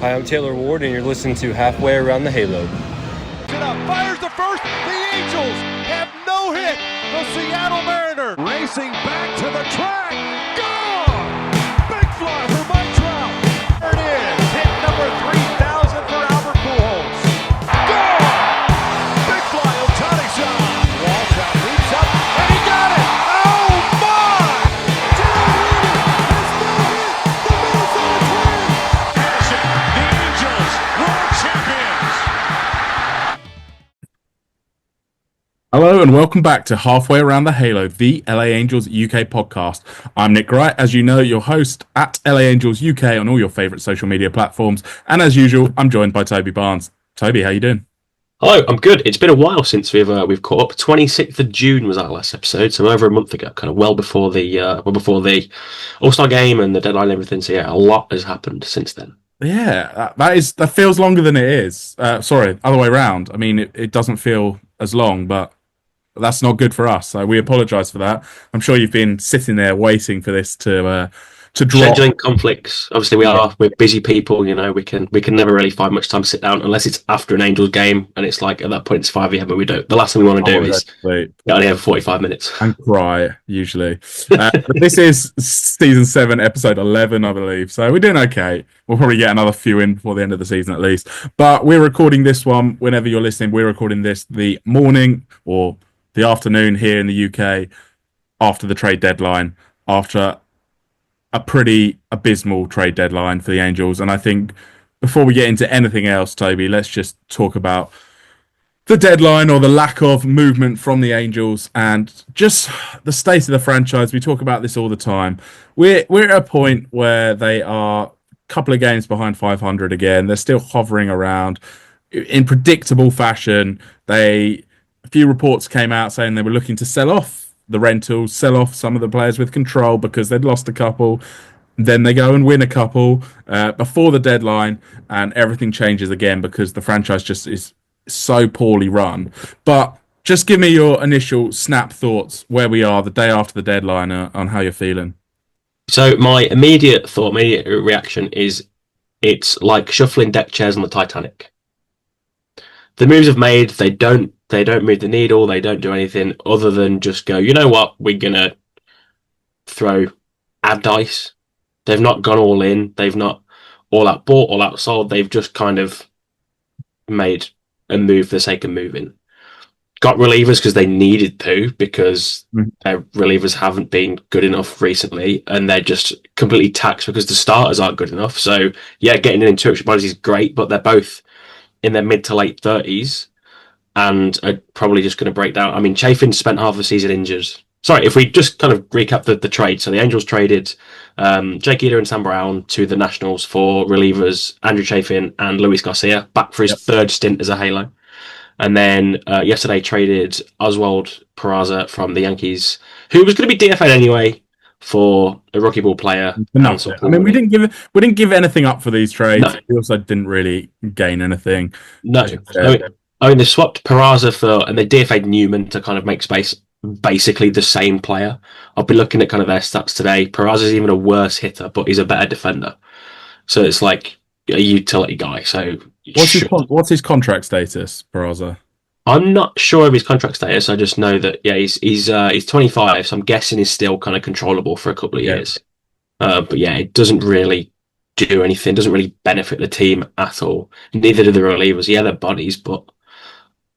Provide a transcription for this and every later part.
Hi, I'm Taylor Ward, and you're listening to Halfway Around the Halo. Fires the first. The Angels have no hit. The Seattle Mariners racing back to the track. Gone! Big fly for Mike Trout. There it is. Hit number 3,000 for Albert Pujols. Gone! Big fly, Ohtani shot. Wall Trout leaps up, and he got it. Oh, my! Jared has no hit. The Minnesota Twins. Harrison, the Angels, world champions. Hello and welcome back to Halfway Around the Halo, the LA Angels UK podcast. I'm Nick Wright, as you know, your host at LA Angels UK on all your favourite social media platforms. And as usual, I'm joined by Toby Barnes. Toby, how you doing? Hello, I'm good. It's been a while since we've caught up. 26th of June was our last episode, so over a month ago, kind of well before the All-Star game and the deadline and everything. So yeah, a lot has happened since then. Yeah, that feels longer than it is. Sorry, other way around. I mean, it doesn't feel as long, but that's not good for us. So we apologise for that. I'm sure you've been sitting there waiting for this to drop. Scheduling conflicts. Obviously, we're busy people. You know, we can never really find much time to sit down unless it's after an Angels game, and it's like at that point it's 5 a.m. and we don't. The last thing we want to do is only have 45 minutes and cry usually. But this is season 7, episode 11, I believe. So we're doing okay. We'll probably get another few in before the end of the season at least. But we're recording this one whenever you're listening. We're recording this the morning or the afternoon here in the UK after the trade deadline, after a pretty abysmal trade deadline for the Angels. And I think before we get into anything else, Toby, let's just talk about the deadline or the lack of movement from the Angels and just the state of the franchise. We talk about this all the time. We're at a point where they are a couple of games behind 500 again. They're still hovering around in predictable fashion. A few reports came out saying they were looking to sell off the rentals, sell off some of the players with control because they'd lost a couple. Then they go and win a couple before the deadline, and everything changes again because the franchise just is so poorly run. But just give me your initial snap thoughts where we are the day after the deadline on how you're feeling. So my immediate reaction is it's like shuffling deck chairs on the Titanic. The moves have made, they don't move the needle, they don't do anything other than just go, you know what, we're going to add dice. They've not gone all in, they've not all out bought, all out sold, they've just kind of made a move for the sake of moving. Got relievers because they needed to, because their relievers haven't been good enough recently, and they're just completely taxed because the starters aren't good enough. So yeah, getting in two extra bodies is great, but they're both in their mid to late 30s and are probably just going to break down. I mean, Chafin spent half the season injured. Sorry, if we just kind of recap the trade. So the Angels traded Jake Eder and Sam Brown to the Nationals for relievers Andrew Chafin and Luis Garcia, back for his third stint as a Halo. And then yesterday traded Oswald Peraza from the Yankees, who was going to be DFA'd anyway, for a rookie ball player. I mean, we didn't give anything up for these trades. No. We also didn't really gain anything. No, I mean they swapped Peraza and they DFA'd Newman to kind of make space. Basically the same player. I've been looking at kind of their stats today. Peraza's even a worse hitter, but he's a better defender. So it's like a utility guy. So what's his contract status, Peraza? I'm not sure of his contract status. I just know that he's 25, so I'm guessing he's still kind of controllable for a couple of years. But yeah, it doesn't really do anything. Doesn't really benefit the team at all. Neither do the relievers. Yeah, they're bodies, but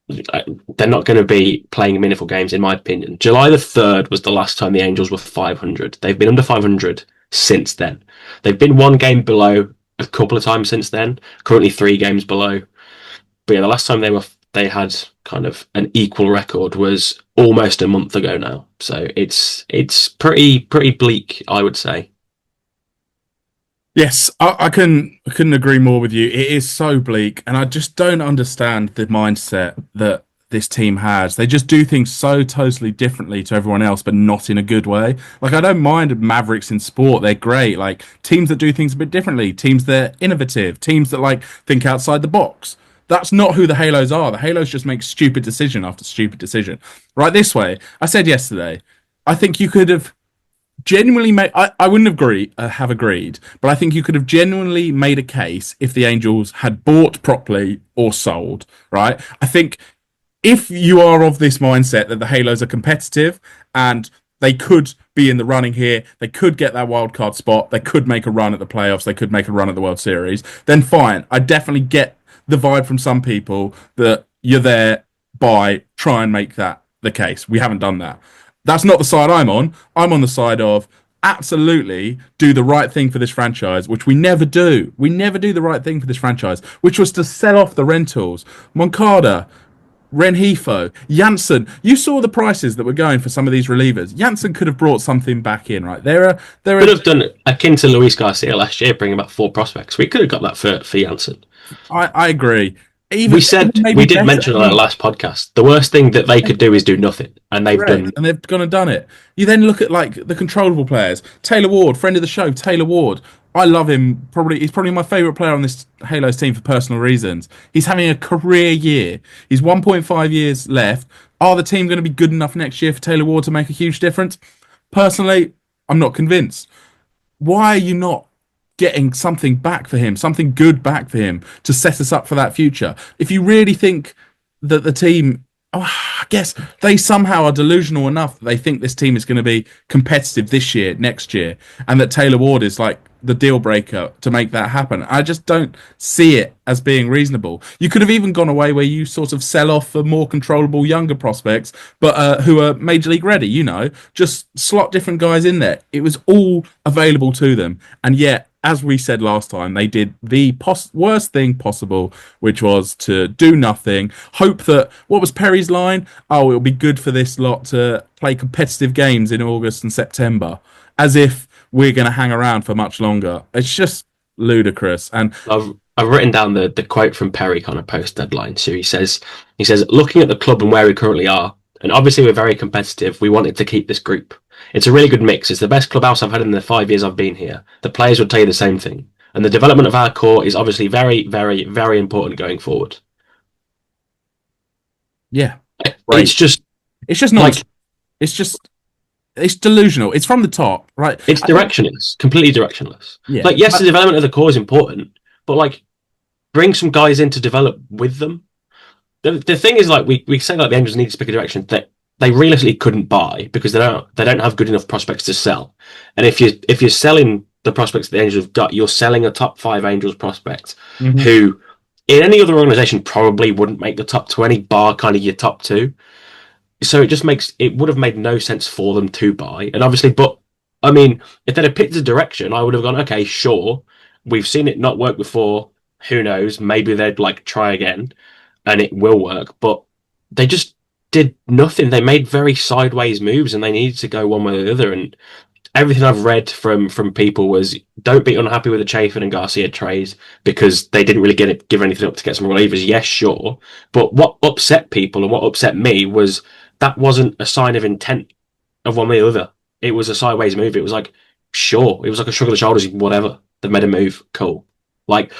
they're not going to be playing meaningful games, in my opinion. July the 3rd was the last time the Angels were 500. They've been under 500 since then. They've been one game below a couple of times since then. Currently 3 games below. But yeah, the last time they had kind of an equal record was almost a month ago now. So it's pretty bleak, I would say. Yes, I couldn't agree more with you. It is so bleak, and I just don't understand the mindset that this team has. They just do things so totally differently to everyone else, but not in a good way. Like, I don't mind Mavericks in sport. They're great. Like, teams that do things a bit differently, teams that are innovative, teams that like think outside the box. That's not who the Halos are. The Halos just make stupid decision after stupid decision. Right this way, I said yesterday, I think you could have genuinely made. I wouldn't have agreed, but I think you could have genuinely made a case if the Angels had bought properly or sold. Right. I think if you are of this mindset that the Halos are competitive and they could be in the running here, they could get that wild card spot, they could make a run at the playoffs, they could make a run at the World Series, then fine. I definitely get the vibe from some people that you're there by try and make that the case. We haven't done that. That's not the side I'm on. I'm on the side of absolutely do the right thing for this franchise, which we never do. We never do the right thing for this franchise, which was to sell off the rentals. Moncada, Renhefo, Janssen. You saw the prices that were going for some of these relievers. Janssen could have brought something back in, right? Could have done akin to Luis Garcia last year, bringing back 4 prospects. We could have got that for Janssen. I agree. We did mention on our last podcast, the worst thing that they could do is do nothing, and they've gone and done it. You then look at like the controllable players. Taylor Ward, friend of the show, Taylor Ward. I love him. He's probably my favourite player on this Halos team for personal reasons. He's having a career year. He's 1.5 years left. Are the team going to be good enough next year for Taylor Ward to make a huge difference? Personally, I'm not convinced. Why are you not getting something back for him, something good back for him to set us up for that future? If you really think that the team, I guess they somehow are delusional enough that they think this team is going to be competitive this year, next year, and that Taylor Ward is like the deal breaker to make that happen. I just don't see it as being reasonable. You could have even gone away where you sort of sell off for more controllable younger prospects, but who are major league ready, just slot different guys in there. It was all available to them. And yet, as we said last time, they did the worst thing possible, which was to do nothing, hope that, what was Perry's line? Oh, it'll be good for this lot to play competitive games in August and September, as if we're going to hang around for much longer. It's just ludicrous. And I've written down the quote from Perry kind of post deadline. So he says, looking at the club and where we currently are, and obviously we're very competitive, we wanted to keep this group. It's a really good mix. It's the best clubhouse I've had in the 5 years I've been here. The players would tell you the same thing. And the development of our core is obviously very, very, very important going forward. Yeah. Right. It's just not. It's delusional. It's from the top, right? It's directionless, completely directionless. Yeah. Yes, the development of the core is important, but bring some guys in to develop with them. The thing is, we say the Angels need to pick a direction that they realistically couldn't buy because they don't have good enough prospects to sell. And if you're selling the prospects that the Angels have got, you're selling a top 5 Angels prospect who in any other organization probably wouldn't make the top 20 bar kind of your top 2. So it would have made no sense for them to buy. And obviously, but I mean, if they'd have picked a direction, I would have gone, okay, sure, we've seen it not work before. Who knows? Maybe they'd try again and it will work. But they just did nothing. They made very sideways moves and they needed to go one way or the other. And everything I've read from people was don't be unhappy with the Chafin and Garcia trades because they didn't really give anything up to get some relievers. Yes, sure. But what upset people and what upset me was that wasn't a sign of intent of one way or the other. It was a sideways move. It was sure. It was a shrug of the shoulders, whatever. They made a move. Cool.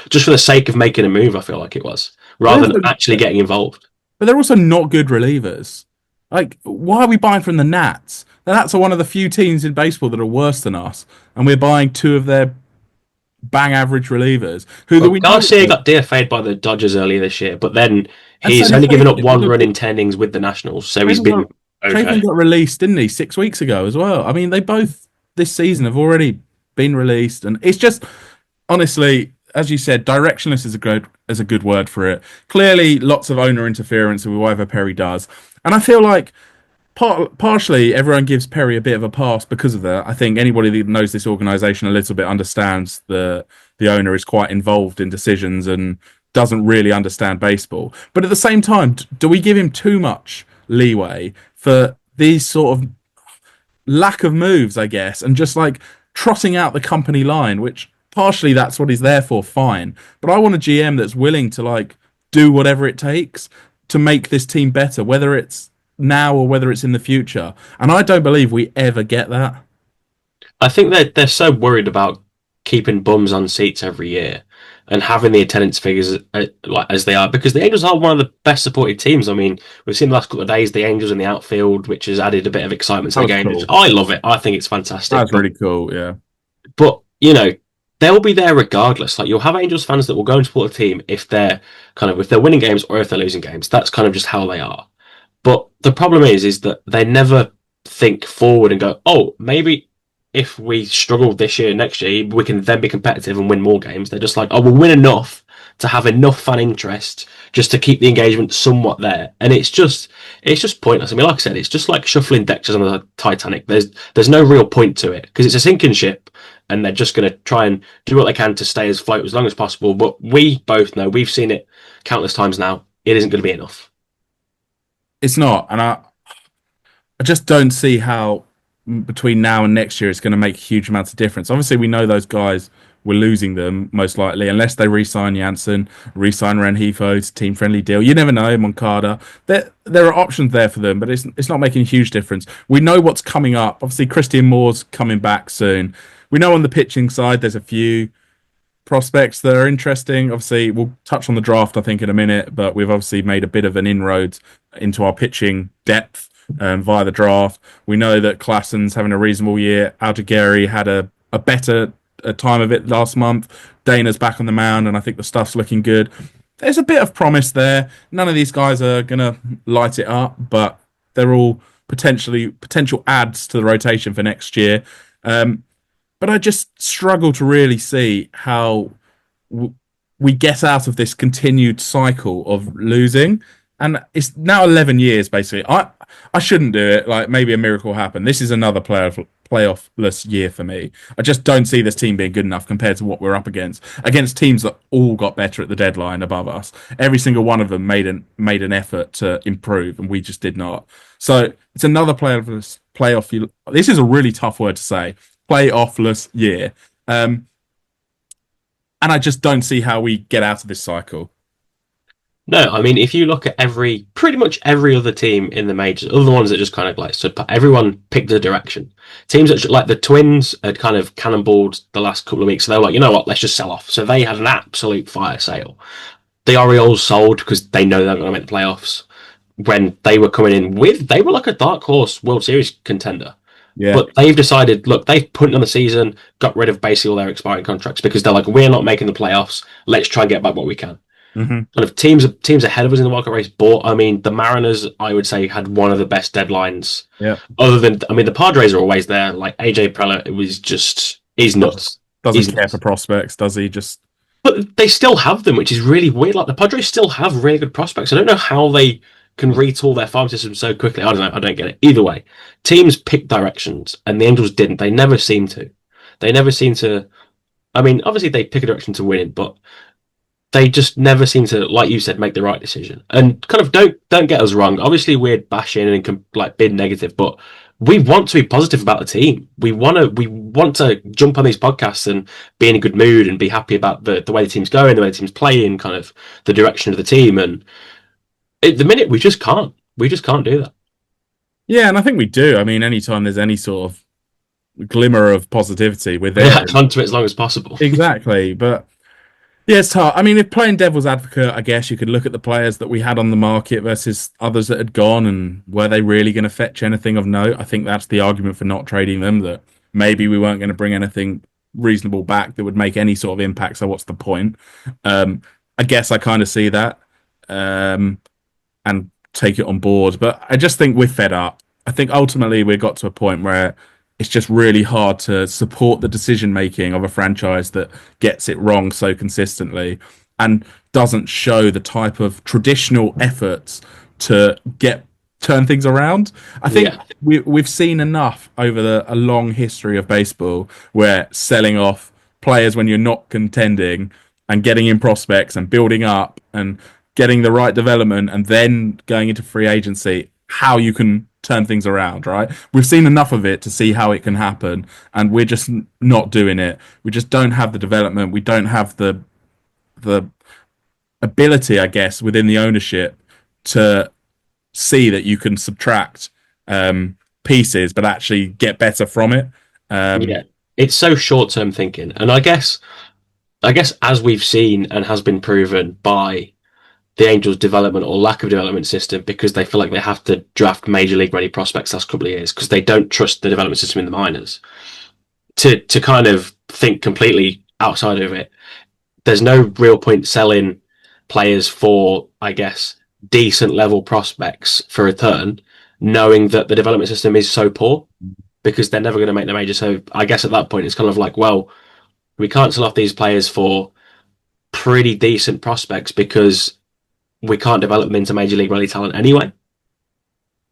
Just for the sake of making a move, I feel like it was, rather than actually getting involved. But they're also not good relievers. Why are we buying from the Nats? The Nats are one of the few teams in baseball that are worse than us, and we're buying 2 of their bang average relievers. Garcia got DFA'd by the Dodgers earlier this year, but then he's only given up 1 run in 10 innings with the Nationals, so he's been okay. Chapin got released, didn't he, 6 weeks ago as well? I mean, they both this season have already been released, and it's just honestly, as you said, directionless is a good word for it. Clearly, lots of owner interference with whatever Perry does, and I feel like partially everyone gives Perry a bit of a pass because of that. I think anybody that knows this organisation a little bit understands the owner is quite involved in decisions and doesn't really understand baseball. But at the same time, do we give him too much leeway for these sort of lack of moves, I guess, and just trotting out the company line, which partially that's what he's there for, fine. But I want a GM that's willing to do whatever it takes to make this team better, whether it's now or whether it's in the future. And I don't believe we ever get that. I think they're so worried about keeping bums on seats every year and having the attendance figures like as they are, because the Angels are one of the best supported teams. I mean, we've seen the last couple of days the Angels in the outfield, which has added a bit of excitement to That the was game. cool. I love it. I think it's fantastic. That's really cool. Yeah. But they'll be there regardless. Like, you'll have Angels fans that will go and support a team if they're winning games or if they're losing games. That's kind of just how they are. But the problem is that they never think forward and go, oh, maybe if we struggle this year, next year, we can then be competitive and win more games. They're just like, oh, we'll win enough to have enough fan interest just to keep the engagement somewhat there. And it's just pointless. I mean, like I said, it's just like shuffling decks on the Titanic. There's no real point to it because it's a sinking ship and they're just going to try and do what they can to stay afloat as long as possible. But we both know, we've seen it countless times now, it isn't going to be enough. It's not. And I just don't see how between now and next year it's going to make huge amounts of difference. Obviously, we know those guys, we're losing them most likely unless they re-sign Janssen, re-sign Renhefo, it's a team-friendly deal. You never know, Moncada. There are options there for them, but it's not making a huge difference. We know what's coming up. Obviously, Christian Moore's coming back soon. We know on the pitching side there's a few prospects that are interesting. Obviously, we'll touch on the draft, I think, in a minute, but we've obviously made a bit of an inroad into our pitching depth via the draft. We know that Klassen's having a reasonable year. Aldegheri had a better time of it last month. Dana's back on the mound, and I think the stuff's looking good. There's a bit of promise there. None of these guys are going to light it up, but they're all potential adds to the rotation for next year. But I just struggle to really see how we get out of this continued cycle of losing. And it's now 11 years, basically. I shouldn't do it. Like, maybe a miracle happened. This is another playoff-less year for me. I just don't see this team being good enough compared to what we're up against teams that all got better at the deadline above us. Every single one of them made an effort to improve, and we just did not. So it's another playoff. This is a really tough word to say. Playoffless year. And I just don't see how we get out of this cycle. No, I mean, if you look at pretty much every other team in the majors, other ones that just kind of like, so everyone picked a direction. Teams that, like the Twins, had kind of cannonballed the last couple of weeks. So they were like, you know what, let's just sell off. So they had an absolute fire sale. The Orioles sold because they know they're going to make the playoffs. When they were coming in they were like a dark horse World Series contender. Yeah. But they've decided, look, they've put on the season, got rid of basically all their expiring contracts because they're like, we're not making the playoffs. Let's try and get back what we can. Mm-hmm. Kind of teams ahead of us in the wildcard race. But I mean, the Mariners, I would say, had one of the best deadlines. Yeah. Other than, I mean, the Padres are always there. Like AJ Preller, he's nuts. Doesn't care for prospects, does he? But they still have them, which is really weird. Like the Padres still have really good prospects. I don't know how they can retool their farm system so quickly. I don't know. I don't get it. Either way, teams pick directions, and the Angels didn't. They never seem to. I mean, obviously they pick a direction to win, but they just never seem to, like you said, make the right decision. And kind of don't get us wrong. Obviously, we're bashing and like being negative, but we want to be positive about the team. We want to jump on these podcasts and be in a good mood and be happy about the way the team's going, the way the team's playing, kind of the direction of the team. And at the minute, we just can't do that. Yeah, and I think we do. I mean, anytime there's any sort of glimmer of positivity, we're there. Yeah, on to it as long as possible. Exactly, but yeah, it's hard. I mean, if playing devil's advocate, I guess you could look at the players that we had on the market versus others that had gone, and were they really going to fetch anything of note? I think that's the argument for not trading them, that maybe we weren't going to bring anything reasonable back that would make any sort of impact, so what's the point? I guess I kind of see that and take it on board, but I just think we're fed up. I think ultimately we got to a point where it's just really hard to support the decision-making of a franchise that gets it wrong so consistently and doesn't show the type of traditional efforts to turn things around. I think we've seen enough over a long history of baseball where selling off players when you're not contending and getting in prospects and building up and getting the right development and then going into free agency, how you can turn things around, right? We've seen enough of it to see how it can happen, and we're just not doing it. We just don't have the development. We don't have the ability, I guess, within the ownership to see that you can subtract pieces, but actually get better from it. it's so short-term thinking. And I guess as we've seen and has been proven by the Angels' development or lack of development system, because they feel like they have to draft major league ready prospects last couple of years because they don't trust the development system in the minors. To kind of think completely outside of it, there's no real point selling players for, I guess, decent level prospects for return, knowing that the development system is so poor because they're never going to make the major. So I guess at that point it's kind of like, well, we can't sell off these players for pretty decent prospects because we can't develop them into major league ready talent anyway.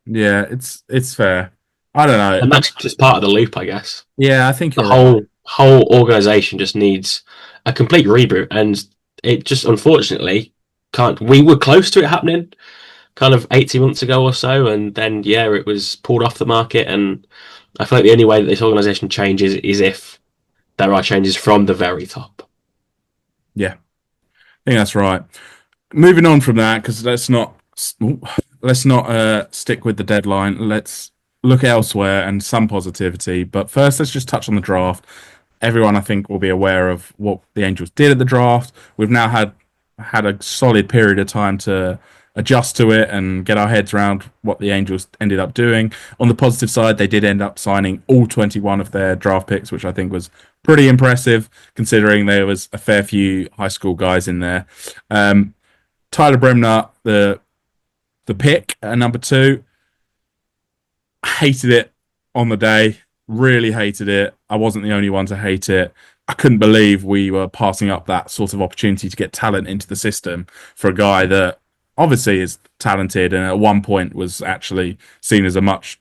Yeah, it's fair. I don't know. And that's just part of the loop, I guess. Yeah, I think The you're right. whole organization just needs a complete reboot, and it just unfortunately can't. We were close to it happening, kind of 18 months ago or so, and then yeah, it was pulled off the market. And I feel like the only way that this organization changes is if there are changes from the very top. Yeah, I think that's right. Moving on from that, because let's not stick with the deadline. Let's look elsewhere and some positivity. But first, let's just touch on the draft. Everyone, I think, will be aware of what the Angels did at the draft. We've now had a solid period of time to adjust to it and get our heads around what the Angels ended up doing. On the positive side, they did end up signing all 21 of their draft picks, which I think was pretty impressive, considering there was a fair few high school guys in there. Tyler Bremner, the pick at number 2, hated it on the day. Really hated it. I wasn't the only one to hate it. I couldn't believe we were passing up that sort of opportunity to get talent into the system for a guy that obviously is talented and at one point was actually seen as a much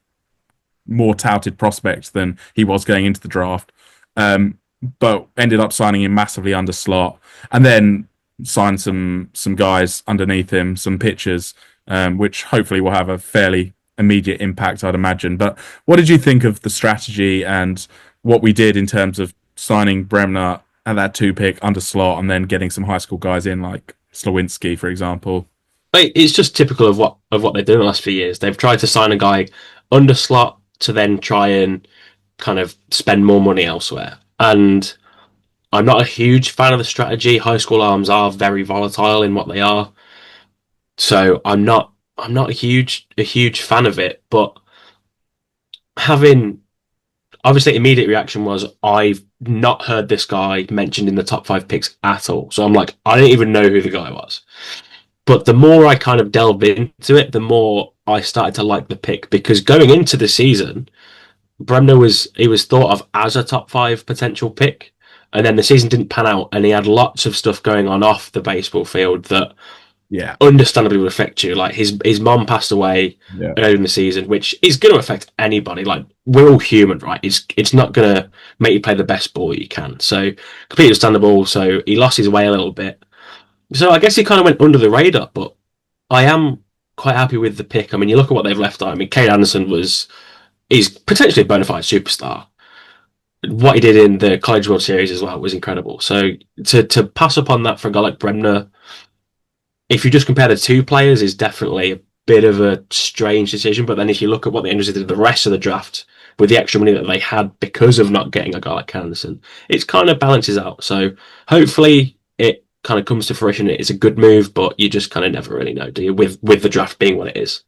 more touted prospect than he was going into the draft. But ended up signing him massively under slot and then signed some guys underneath him, some pitchers, which hopefully will have a fairly immediate impact, I'd imagine. But what did you think of the strategy and what we did in terms of signing Bremner at that 2 pick under slot and then getting some high school guys in like Slawinski, for example? It's just typical of what they've done in the last few years. They've tried to sign a guy under slot to then try and kind of spend more money elsewhere. And I'm not a huge fan of the strategy. High school arms are very volatile in what they are. So I'm not a huge fan of it, but having obviously immediate reaction was I've not heard this guy mentioned in the top 5 picks at all. So I'm like, I didn't even know who the guy was. But the more I kind of delved into it, the more I started to like the pick because going into the season, Bremner was thought of as a top 5 potential pick. And then the season didn't pan out and he had lots of stuff going on off the baseball field that understandably would affect you. Like his mom passed away early in the season, which is going to affect anybody. Like we're all human, right? It's not going to make you play the best ball you can. So completely understandable. So he lost his way a little bit. So I guess he kind of went under the radar, but I am quite happy with the pick. I mean, you look at what they've left out. I mean, Cade Anderson he's potentially a bona fide superstar. What he did in the College World Series as well was incredible. So to pass up on that for a guy like Bremner, if you just compare the 2 players, is definitely a bit of a strange decision. But then if you look at what the Angels did the rest of the draft with the extra money that they had because of not getting a guy like Anderson, it kind of balances out. So hopefully it kind of comes to fruition. It's a good move, but you just kind of never really know, do you? With the draft being what it is.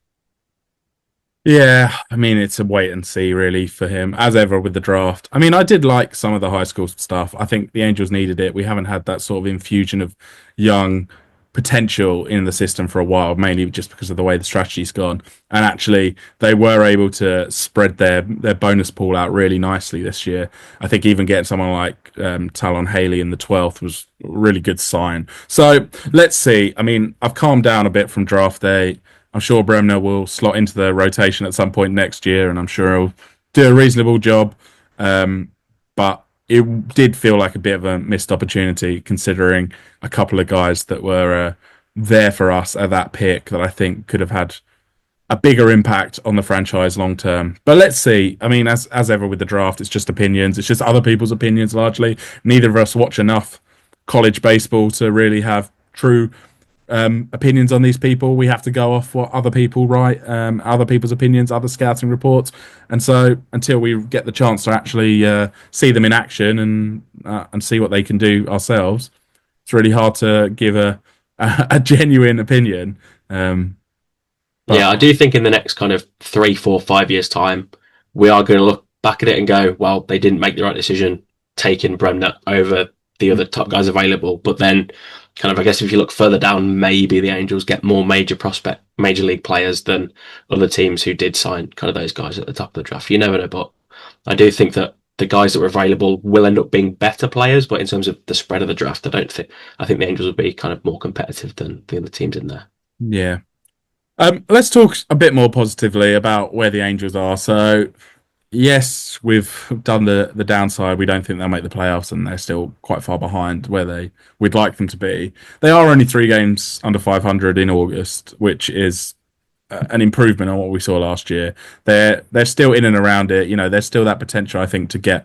Yeah, I mean, it's a wait and see, really, for him, as ever with the draft. I mean, I did like some of the high school stuff. I think the Angels needed it. We haven't had that sort of infusion of young potential in the system for a while, mainly just because of the way the strategy's gone. And actually, they were able to spread their bonus pool out really nicely this year. I think even getting someone like Talon Haley in the 12th was a really good sign. So let's see. I mean, I've calmed down a bit from draft day. I'm sure Bremner will slot into the rotation at some point next year, and I'm sure he'll do a reasonable job. But it did feel like a bit of a missed opportunity, considering a couple of guys that were there for us at that pick that I think could have had a bigger impact on the franchise long term. But let's see. I mean, as ever with the draft, it's just opinions. It's just other people's opinions largely. Neither of us watch enough college baseball to really have true opinions on these people. We have to go off what other people write, other people's opinions, other scouting reports. And so until we get the chance to actually see them in action and see what they can do ourselves, it's really hard to give a genuine opinion. Yeah, I do think in the next kind of 3, 4, 5 years' time, we are going to look back at it and go, well, they didn't make the right decision taking Bremner over the other top guys available. But then, kind of, I guess if you look further down, maybe the Angels get more major league players than other teams who did sign kind of those guys at the top of the draft. You never know, but I do think that the guys that were available will end up being better players. But in terms of the spread of the draft, I think the Angels will be kind of more competitive than the other teams in there. Yeah. Let's talk a bit more positively about where the Angels are. So, yes, we've done the downside. We don't think they'll make the playoffs, and they're still quite far behind where we'd like them to be. They are only 3 games under 500 in August, which is an improvement on what we saw last year. They're still in and around it. You know, there's still that potential, I think, to get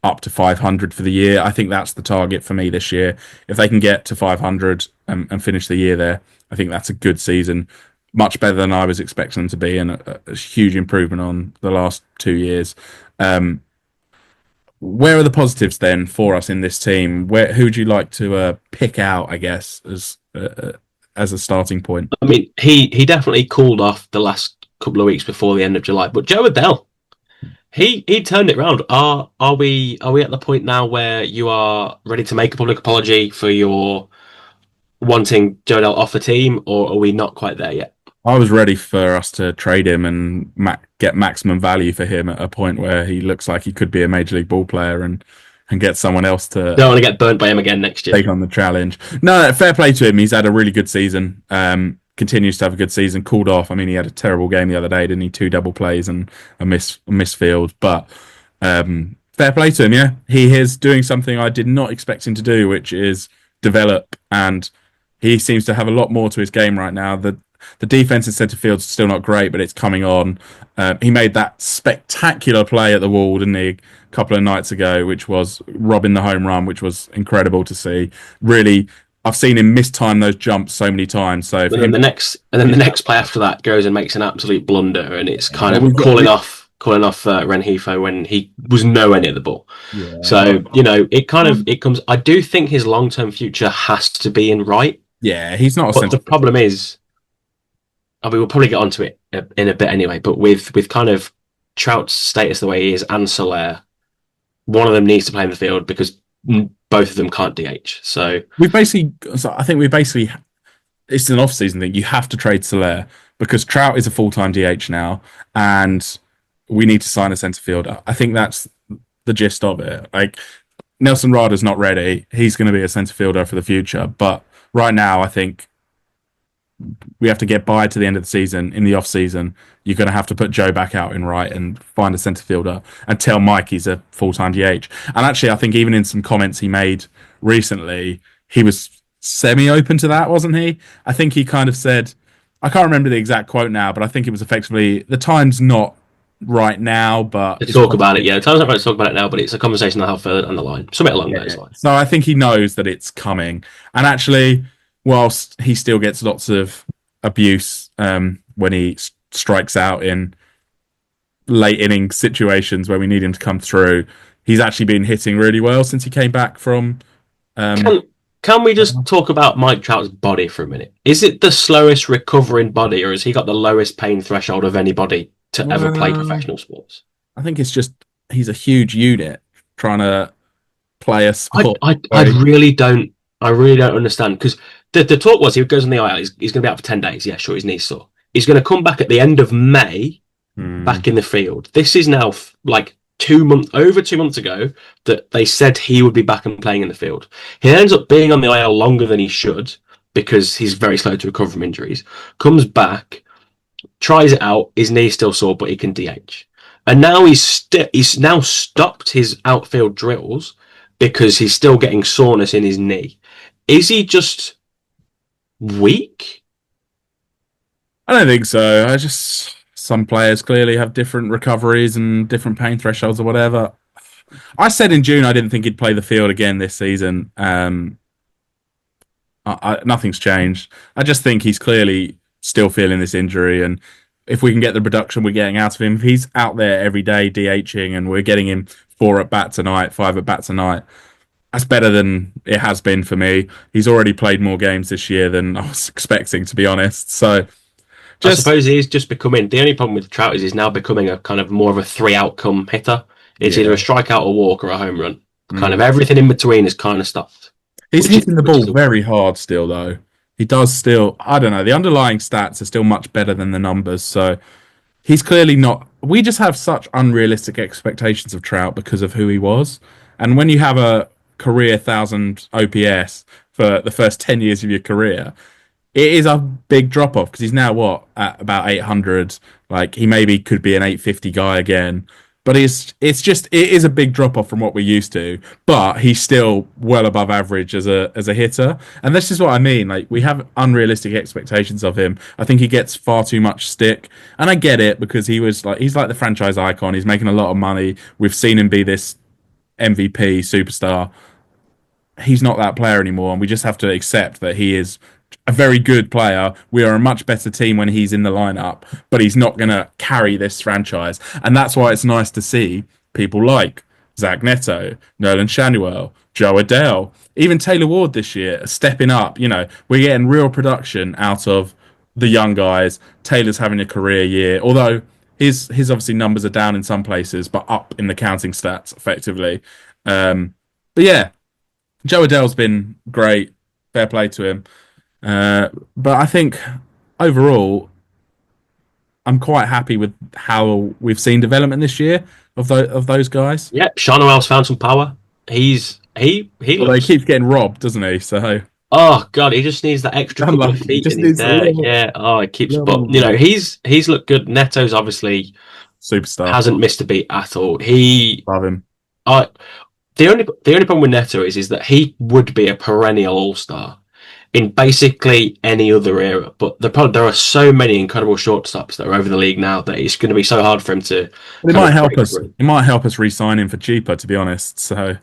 up to 500 for the year. I think that's the target for me this year. If they can get to 500 and finish the year there, I think that's a good season. Much better than I was expecting them to be, and a huge improvement on the last 2 years. Where are the positives then for us in this team? Who would you like to pick out, I guess, as a starting point? I mean, he definitely cooled off the last couple of weeks before the end of July, but Joe Adell, he turned it around. Are we at the point now where you are ready to make a public apology for your wanting Joe Adell off the team, or are we not quite there yet? I was ready for us to trade him and get maximum value for him at a point where he looks like he could be a major league ball player and get someone else to. Don't want to get burnt by him again next year. Take on the challenge. No, fair play to him. He's had a really good season. Continues to have a good season. Cooled off. I mean, he had a terrible game the other day, didn't he? 2 double plays and a misfield. But fair play to him. Yeah, he is doing something I did not expect him to do, which is develop, and he seems to have a lot more to his game right now. The defense in centre field is still not great, but it's coming on. He made that spectacular play at the wall, didn't he, a couple of nights ago, which was robbing the home run, which was incredible to see. Really, I've seen him mistime those jumps so many times. So the next play after that goes and makes an absolute blunder, and it's kind of calling off Rengifo when he was nowhere near the ball. Yeah. So it comes. I do think his long-term future has to be in right. Yeah, he's not. But the problem is, I mean, we'll probably get onto it in a bit anyway. But with kind of Trout's status the way he is and Soler, one of them needs to play in the field because both of them can't DH. So I think it's an off-season thing. You have to trade Soler because Trout is a full-time DH now, and we need to sign a centre fielder. I think that's the gist of it. Like, Nelson Rada's not ready. He's going to be a centre fielder for the future, but right now, I think we have to get by to the end of the season. In the off season, you're going to have to put Joe back out in right and find a centre fielder and tell Mike he's a full-time DH. And actually, I think even in some comments he made recently, he was semi-open to that, wasn't he? I think he kind of said, I can't remember the exact quote now, but I think it was effectively, the time's not right now, but... To talk about it, yeah. The time's not right to talk about it now, but it's a conversation I'll have further down the line. Something along those lines. So I think he knows that it's coming. And actually, whilst he still gets lots of abuse when he strikes out in late inning situations where we need him to come through, he's actually been hitting really well since he came back from... Can we just talk about Mike Trout's body for a minute? Is it the slowest recovering body, or has he got the lowest pain threshold of anybody to ever play professional sports? I think it's just he's a huge unit trying to play a sport. I really don't understand, because the talk was he goes on the IL. He's going to be out for 10 days. Yeah, sure, his knee's sore. He's going to come back at the end of May, back in the field. This is now like over 2 months ago that they said he would be back and playing in the field. He ends up being on the IL longer than he should because he's very slow to recover from injuries. Comes back, tries it out, his knee's still sore, but he can DH. And now he's now stopped his outfield drills because he's still getting soreness in his knee. Is he just weak? I don't think so. Some players clearly have different recoveries and different pain thresholds or whatever. I said in June I didn't think he'd play the field again this season. I Nothing's changed. I just think he's clearly still feeling this injury, and if we can get the production we're getting out of him, if he's out there every day DHing and we're getting him 4 at bat tonight, 5 at bat tonight, that's better than it has been for me. He's already played more games this year than I was expecting, to be honest. So I suppose he's just becoming, the only problem with Trout is he's now becoming a kind of more of a 3 outcome hitter. It's either a strikeout, a walk, or a home run. Kind of everything in between is kind of stopped. He's hitting the ball very hard still, though. He does still, I don't know, the underlying stats are still much better than the numbers. So he's clearly not, we just have such unrealistic expectations of Trout because of who he was. And when you have a career 1,000 OPS for the first 10 years of your career, it is a big drop off because he's now at about 800. Like he maybe could be an 850 guy again, but it is a big drop off from what we're used to. But he's still well above average as a hitter, and this is what I mean. Like we have unrealistic expectations of him. I think he gets far too much stick, and I get it because he's like the franchise icon. He's making a lot of money. We've seen him be this MVP superstar. He's not that player anymore, and we just have to accept that he is a very good player. We are a much better team when he's in the lineup, but he's not going to carry this franchise. And that's why it's nice to see people like Zach Neto, Nolan Shanuel, Joe Adele, even Taylor Ward this year stepping up. You know, we're getting real production out of the young guys. Taylor's having a career year, although his obviously numbers are down in some places, but up in the counting stats effectively. But yeah, Joe Adele's been great. Fair play to him. But I think overall, I'm quite happy with how we've seen development this year of those guys. Yeah, Shanoel's found some power. He keeps getting robbed, doesn't he? So oh god, he just needs that extra couple of feet. Just needs yeah. Oh, it keeps. But you know, he's looked good. Neto's obviously superstar. Hasn't missed a beat at all. He love him. The only problem with Neto is that he would be a perennial all-star in basically any other era, but there are so many incredible shortstops that are over the league now that it's going to be so hard for him to. It might help us. It might help us re-sign him for cheaper, to be honest. So,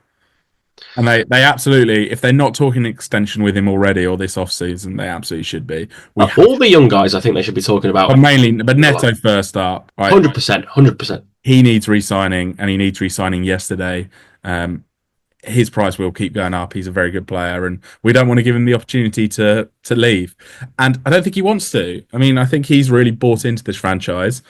and they absolutely, if they're not talking extension with him already or this off season, they absolutely should be. All the young guys, I think they should be talking about. But Neto first up. 100%. He needs re-signing, and he needs re-signing yesterday. His price will keep going up. He's a very good player, and we don't want to give him the opportunity to leave. And I don't think he wants to. I mean, I think he's really bought into this franchise.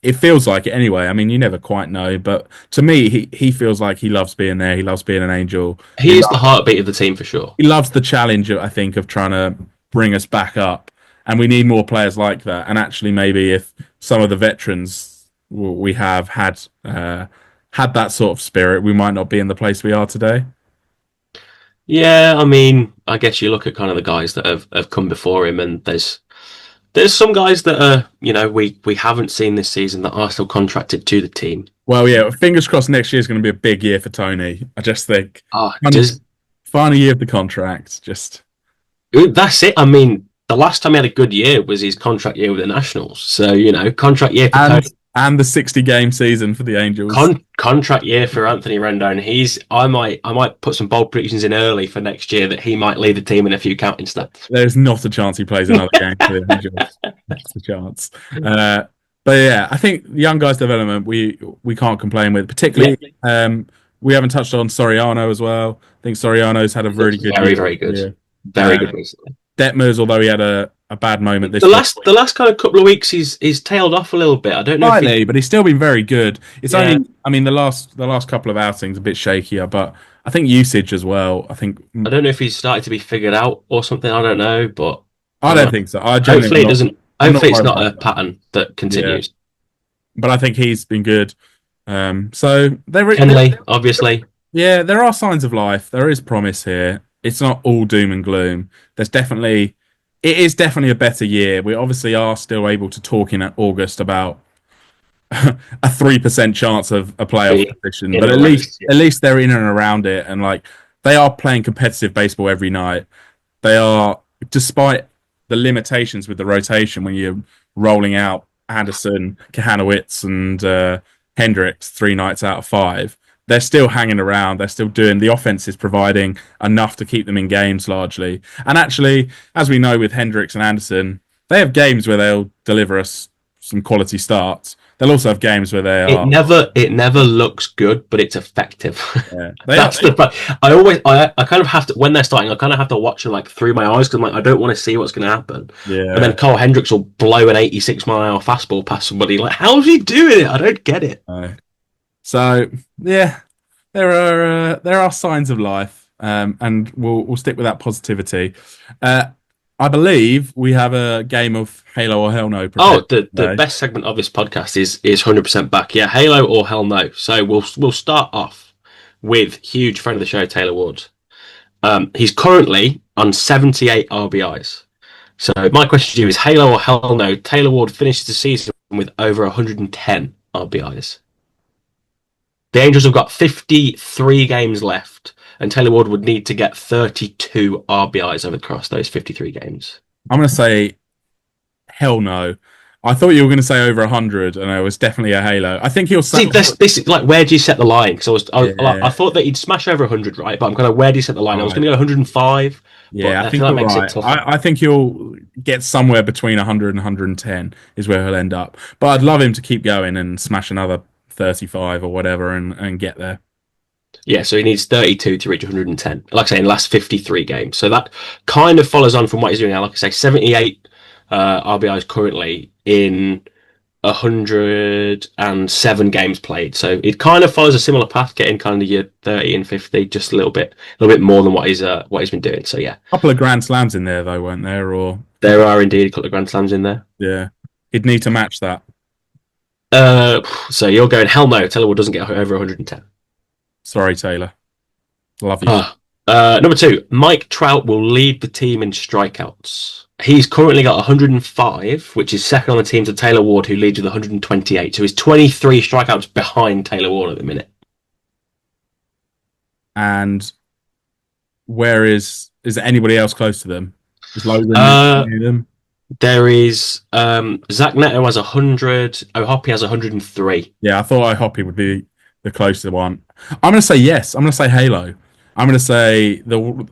It feels like it anyway. I mean, you never quite know, but to me, he feels like he loves being there. He loves being an Angel. He is the heartbeat of the team for sure. He loves the challenge, I think, of trying to bring us back up, and we need more players like that. And actually, maybe if some of the veterans we have had that sort of spirit, we might not be in the place we are today. Yeah, I mean, I guess you look at kind of the guys that have come before him, and there's some guys that are, you know, we haven't seen this season that are still contracted to the team. Well, yeah, fingers crossed next year is going to be a big year for Tony. I just think final year of the contract, just that's it. I mean, the last time he had a good year was his contract year with the Nationals. So, you know, contract year for Tony. And the 60-game season for the Angels. Contract year for Anthony Rendon. I might put some bold predictions in early for next year that he might lead the team in a few counting stats. There's not a chance he plays another game for the Angels. That's a chance. But yeah, I think the young guys' development we can't complain with. Particularly, we haven't touched on Soriano as well. I think Soriano's had a really good year. Very good. Very good recently. Detmers, although he had a bad moment this year. The last kind of couple of weeks he's tailed off a little bit. I don't know slightly, but he's still been very good. It's only, I mean, the last couple of outings a bit shakier, but I think usage as well. I don't know if he's started to be figured out or something. I don't know, but I don't think so. Hopefully it doesn't. Hopefully it's not a pattern that continues. Yeah. But I think he's been good. So Kenley, obviously. Yeah, there are signs of life. There is promise here. It's not all doom and gloom. It is definitely a better year. We obviously are still able to talk in August about a 3% chance of a playoff position, but at least they're in and around it, and like they are playing competitive baseball every night. They are, despite the limitations with the rotation when you're rolling out Anderson, Kahanowitz, and Hendricks 3 nights out of 5. they're still hanging around. They're still doing, the offense is providing enough to keep them in games largely. And actually, as we know with Hendricks and Anderson, they have games where they'll deliver us some quality starts. They'll also have games where they are. It never looks good, but it's effective. Yeah, That's the fact. I kind of have to, when they're starting, I kind of have to watch them like through my eyes, because I'm like, I don't want to see what's going to happen. Yeah. And then Carl Hendricks will blow an 86-mile-an-hour fastball past somebody. Like, how's he doing it? I don't get it. So yeah, there are signs of life, and we'll stick with that positivity. I believe we have a game of Halo or Hell No. Oh, the best segment of this podcast is 100% back. Yeah, Halo or Hell No. So we'll start off with huge friend of the show, Taylor Ward. He's currently on 78 RBIs. So my question to you is Halo or Hell No? Taylor Ward finishes the season with over 110 RBIs. The Angels have got 53 games left, and Taylor Ward would need to get 32 RBIs across those 53 games. I'm going to say hell no. I thought you were going to say over 100, and it was definitely a Halo. I think he'll see this is like, where do you set the line? Because I thought that he'd smash over 100, right? But I'm kind of, where do you set the line? Right. I was going to go 105. Yeah, I think that makes it tough. I think he'll get somewhere between 100 and 110 is where he'll end up. But I'd love him to keep going and smash another 35 or whatever and get there. Yeah, so he needs 32 to reach 110. Like I say, in the last 53 games. So that kind of follows on from what he's doing now. Like I say, 78 RBIs currently in 107 games played. So it kind of follows a similar path, getting kind of your 30 and 50, just a little bit more than what he's been doing. So yeah, a couple of Grand Slams in there though, weren't there? Or there are indeed a couple of Grand Slams in there. Yeah, he'd need to match that. So you're going hell no. Taylor Ward doesn't get over 110. Sorry, Taylor. Love you. Number 2, Mike Trout will lead the team in strikeouts. He's currently got 105, which is second on the team to Taylor Ward, who leads with 128. So he's 23 strikeouts behind Taylor Ward at the minute. And where is there anybody else close to them? Is Logan near them? There is Zach Neto has 100. O'Hoppe has 103. Yeah, I thought O'Hoppe would be the closest one. I'm going to say yes. I'm going to say Halo. I'm going to say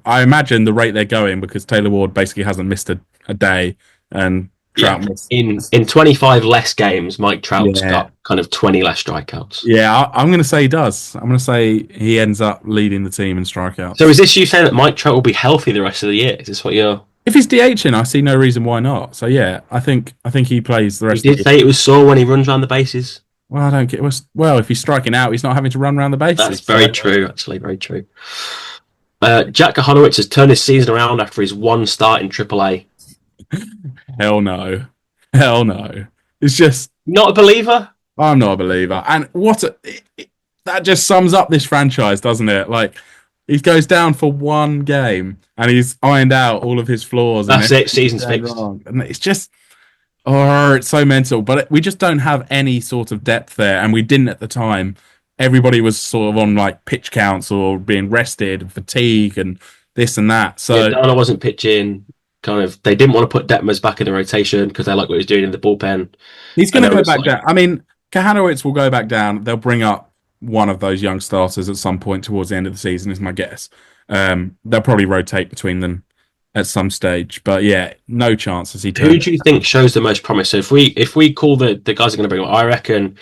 I imagine the rate they're going, because Taylor Ward basically hasn't missed a day, and Trout missed. In 25 less games, Mike Trout's got kind of 20 less strikeouts. Yeah, I'm going to say he does. I'm going to say he ends up leading the team in strikeouts. So is this you saying that Mike Trout will be healthy the rest of the year? Is this what you're... If he's DHing, I see no reason why not. So yeah, I think he plays the rest of the year. He did say it was sore when he runs around the bases. Well, I don't get. Well, if he's striking out, he's not having to run around the bases. That's very true, actually, very true. Jack Kahanowicz has turned his season around after his one start in AAA. Hell no. It's just not a believer. I'm not a believer, and that just sums up this franchise, doesn't it? Like, he goes down for one game and he's ironed out all of his flaws. That's it. Season's fixed. And it's just, it's so mental. But we just don't have any sort of depth there, and we didn't at the time. Everybody was sort of on like pitch counts or being rested, fatigue, and this and that. So Dana wasn't pitching. Kind of, they didn't want to put Detmers back in the rotation because they like what he was doing in the bullpen. He's going to go back down. I mean, Kahanowicz will go back down. They'll bring up one of those young starters at some point towards the end of the season, is my guess. They'll probably rotate between them at some stage. But yeah, no chance as he turns. Who do you think shows the most promise? So if we call the guys are going to bring up, I reckon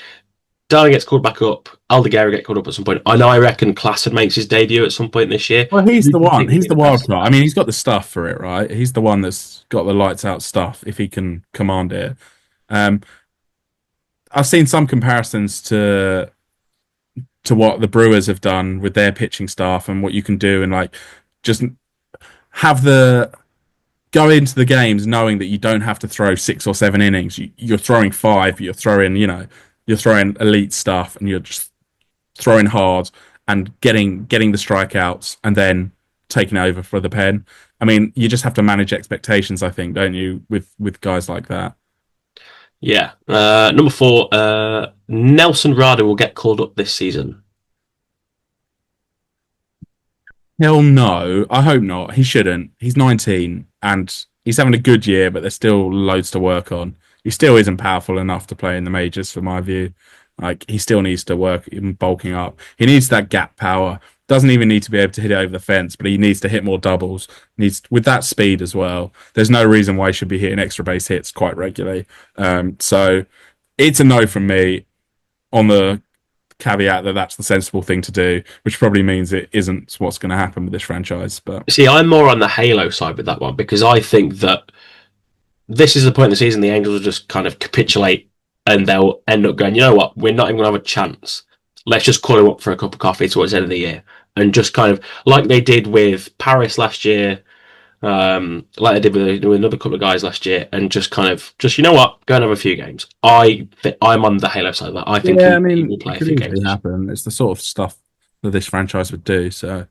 Darling gets called back up. Aldeguerra get called up at some point. I reckon Klassen makes his debut at some point this year. Well, he's the one. He's the wild card. I mean, he's got the stuff for it, right? He's the one that's got the lights out stuff if he can command it. I've seen some comparisons to what the Brewers have done with their pitching staff and what you can do, and like just have go into the games knowing that you don't have to throw 6 or 7 innings. You're throwing 5. You're throwing elite stuff, and you're just throwing hard and getting the strikeouts and then taking over for the pen. I mean, you just have to manage expectations, I think, don't you, with guys like that? Yeah. Number 4, Nelson Rada will get called up this season. Hell no. I hope not. He shouldn't. He's 19 and he's having a good year, but there's still loads to work on. He still isn't powerful enough to play in the majors, for my view. Like, he still needs to work in bulking up. He needs that gap power. Doesn't even need to be able to hit it over the fence, but he needs to hit more doubles. Needs with that speed as well. There's no reason why he should be hitting extra base hits quite regularly. So it's a no from me, on the caveat that that's the sensible thing to do, which probably means it isn't what's going to happen with this franchise. But See, I'm more on the Halo side with that one, because I think that this is the point in the season the Angels will just kind of capitulate, and they'll end up going, you know what, we're not even going to have a chance. Let's just call him up for a cup of coffee towards the end of the year. And just kind of, like they did with Paris last year, like they did with another couple of guys last year, and just kind of, you know what, go and have a few games. I'm on the Halo side of that. I think he will play a few games. Happen. It's the sort of stuff that this franchise would do. So,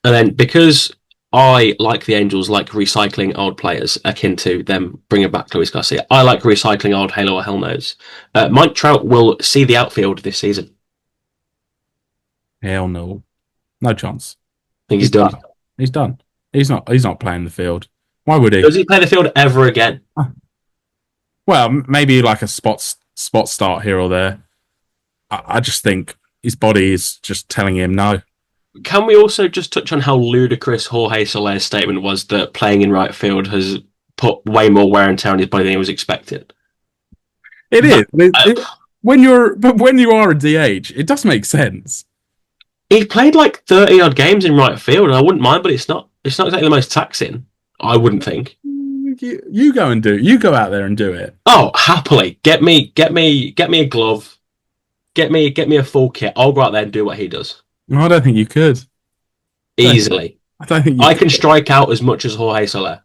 and then because I, like the Angels, like recycling old players, akin to them bringing back Luis Garcia, I like recycling old Halo or Hell No's. Mike Trout will see the outfield this season. Hell no. No chance. I think he's done. He's done. He's not playing the field. Why would he? Does he play the field ever again? Well, maybe like a spot start here or there. I just think his body is just telling him no. Can we also just touch on how ludicrous Jorge Soler's statement was that playing in right field has put way more wear and tear on his body than he was expected? It is. When you are a DH, it does make sense. He played like 30 odd games in right field, and I wouldn't mind, but it's not exactly the most taxing, I wouldn't think. You go out there and do it. Oh, happily. Get me a glove. Get me a full kit. I'll go out there and do what he does. No, I don't think you could. Easily. I don't think I can strike out as much as Jorge Soler.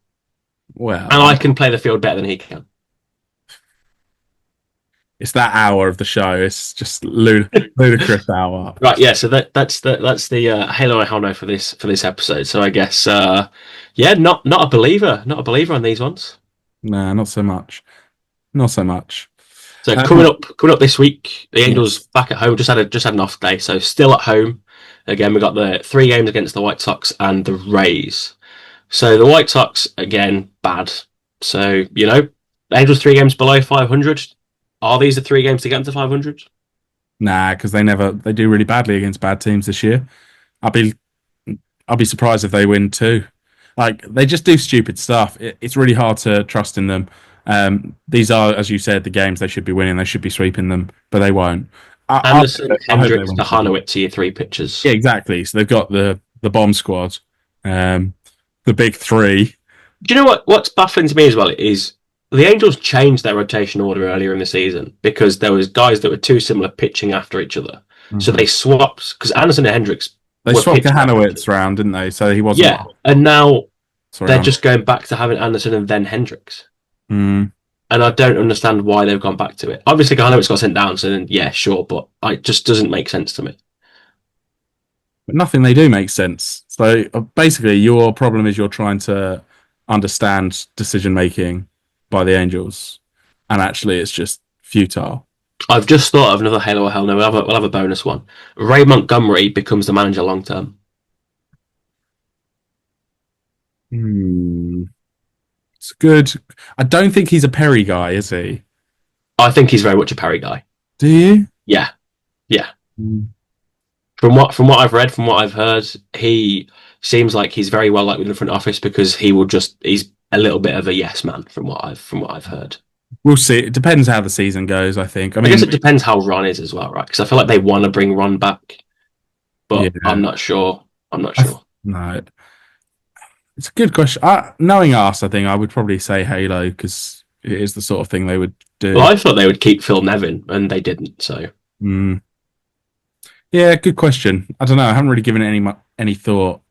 Well, and I can play the field better than he can. It's that hour of the show. It's just ludicrous hour. Right, yeah. So that's the Halo and Hell No for this episode. So I guess, not a believer on these ones. Nah, not so much. Not so much. So coming up this week, the Angels back at home. Just had an off day, so still at home. Again, we got the 3 games against the White Sox and the Rays. So the White Sox again bad. So the Angels 3 games below 500. Are these the 3 games to get into 500? Nah, because they do really badly against bad teams this year. I'll be surprised if they win 2. Like, they just do stupid stuff. It's really hard to trust in them. These are, as you said, the games they should be winning. They should be sweeping them, but they won't. Anderson, Hendricks, Tahanovic to your 3 pitchers. Yeah, exactly. So they've got the bomb squad, the big 3. Do you know what's baffling to me as well is the Angels changed their rotation order earlier in the season because there was guys that were too similar pitching after each other. Mm-hmm. So they swapped, because Anderson and Hendricks... They swapped Kahanowitz round, didn't they? So he wasn't... Yeah, and now they're just going back to having Anderson and then Hendricks. Mm. And I don't understand why they've gone back to it. Obviously, Kahanowitz got sent down, so then, yeah, sure, but it just doesn't make sense to me. But nothing they do makes sense. So basically, your problem is you're trying to understand decision-making by the Angels, and actually it's just futile. I've just thought of another Halo or Hell No. We'll have a bonus one. Ray Montgomery becomes the manager long term. It's good. I don't think he's a Perry guy, is he? I think he's very much a Perry guy. Do you? Yeah. From what I've read, from what I've heard, he seems like he's very well liked within the front office because he's a little bit of a yes man from what I've heard. We'll see. It depends how the season goes, I think. I guess it depends how Ron is as well, right? Because I feel like they want to bring Ron back, but yeah. I'm not sure. No. It's a good question. Knowing us, I think I would probably say Halo because it is the sort of thing they would do. Well, I thought they would keep Phil Nevin, and they didn't, so... Yeah, good question. I don't know. I haven't really given it any thought.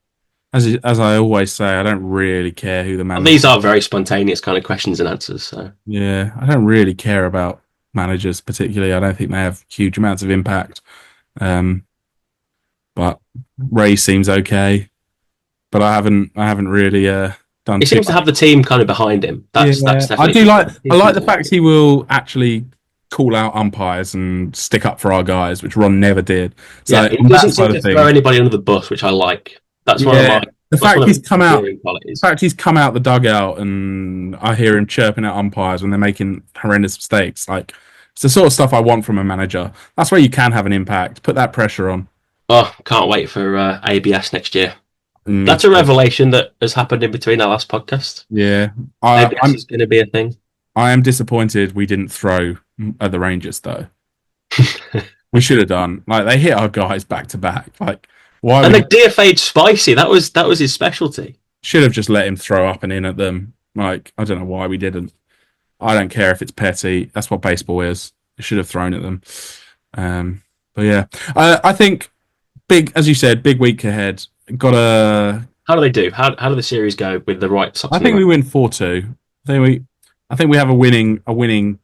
As I always say, I don't really care who the manager. These are very spontaneous kind of questions and answers. So yeah, I don't really care about managers particularly. I don't think they have huge amounts of impact. But Ray seems okay. But I haven't really done. He seems to have the team kind of behind him. That's definitely. I like the fact he will actually call out umpires and stick up for our guys, which Ron never did. So yeah, he doesn't seem to throw anybody under the bus, which I like. That's one of my. The fact he's come out the dugout and I hear him chirping at umpires when they're making horrendous mistakes. Like, It's the sort of stuff I want from a manager. That's where you can have an impact. Put that pressure on. Oh, can't wait for ABS next year. Me That's a too. revelation that has happened in between our last podcast. Yeah, ABS is going to be a thing. I am disappointed we didn't throw at the Rangers though. We should have done. Like they hit our guys back to back. Like why? And they DFA'd Spicy. That was his specialty. Should have just let him throw up and in at them. Like I don't know why we didn't. I don't care if it's petty. That's what baseball is. You should have thrown at them. But yeah, I think big, as you said, big week ahead. Got a. How do they do? How do the series go with the White Sox? I think we win 4-2. I think we have a winning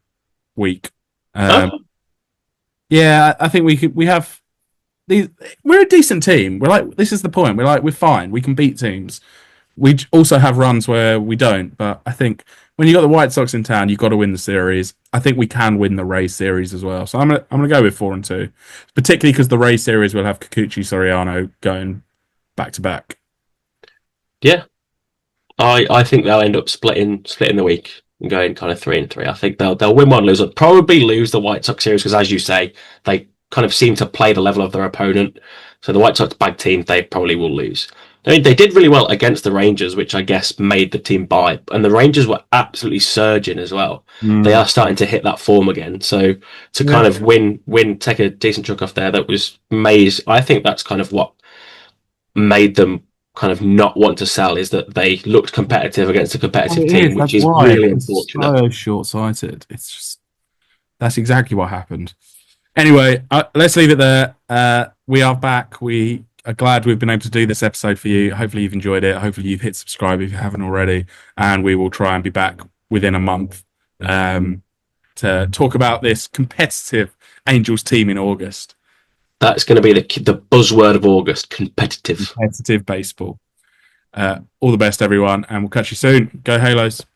week. Yeah, I think we have these. We're a decent team. We're like, this is the point. We're fine. We can beat teams. We also have runs where we don't, but I think when you got the White Sox in town, you've got to win the series. I think we can win the Rays series as well. So I'm gonna go with 4-2, particularly because the Rays series will have Kikuchi Soriano going back to back. Yeah, I think they'll end up splitting the week and going kind of 3-3. I think they'll win one, lose one, probably lose the White Sox series because, as you say, they kind of seem to play the level of their opponent. So the White Sox bag team, they probably will lose. I mean, they did really well against the Rangers, which I guess made the team buy. And the Rangers were absolutely surging as well. They are starting to hit that form again. So to kind of win, take a decent chunk off there, that was made. I think that's kind of what made them kind of not want to sell, is that they looked competitive against a competitive team, which is really unfortunate. So short-sighted. It's just that's exactly what happened. Anyway, let's leave it there. We are back. We are glad we've been able to do this episode for you. Hopefully you've enjoyed it. Hopefully you've hit subscribe if you haven't already. And we will try and be back within a month to talk about this competitive Angels team in August. That's going to be the buzzword of August: competitive baseball. All the best, everyone, and we'll catch you soon. Go Halos.